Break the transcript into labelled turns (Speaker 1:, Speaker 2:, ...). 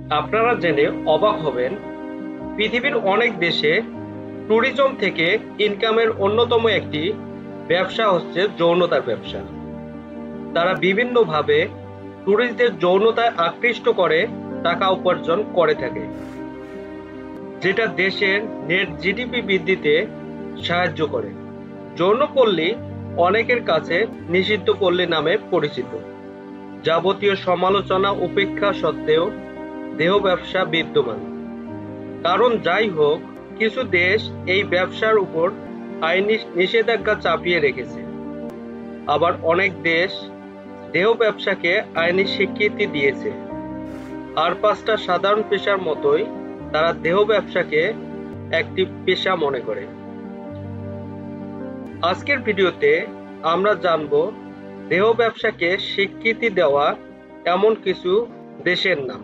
Speaker 1: আপনারা জেনে অবাক হবেন, পৃথিবীর অনেক দেশে ট্যুরিজম থেকে ইনকামের অন্যতম একটি ব্যবসা হচ্ছে যৌনতার ব্যবসা। তারা বিভিন্নভাবে ট্যুরিস্টদের যৌনতায় আকৃষ্ট করে টাকা উপার্জন করে থাকে, যেটা দেশের নেট জিডিপি বৃদ্ধিতে সাহায্য করে। যৌনপল্লী অনেকের কাছে নিষিদ্ধ পল্লী নামে পরিচিত। যাবতীয় সমালোচনা উপেক্ষা সত্ত্বেও দেহ ব্যবসা বিদ্যমান। কারণ যাই হোক, কিছু দেশ এই ব্যবসার উপর আইনি নিষেধাজ্ঞা চাপিয়ে রেখেছে, আবার অনেক দেশ দেহ ব্যবসাকে আইনি স্বীকৃতি দিয়েছে। আর পাঁচটা সাধারণ পেশার মতোই তারা দেহ ব্যবসাকে একটি পেশা মনে করে। আজকের ভিডিওতে আমরা জানব দেহ ব্যবসাকে স্বীকৃতি দেওয়া এমন কিছু দেশের নাম।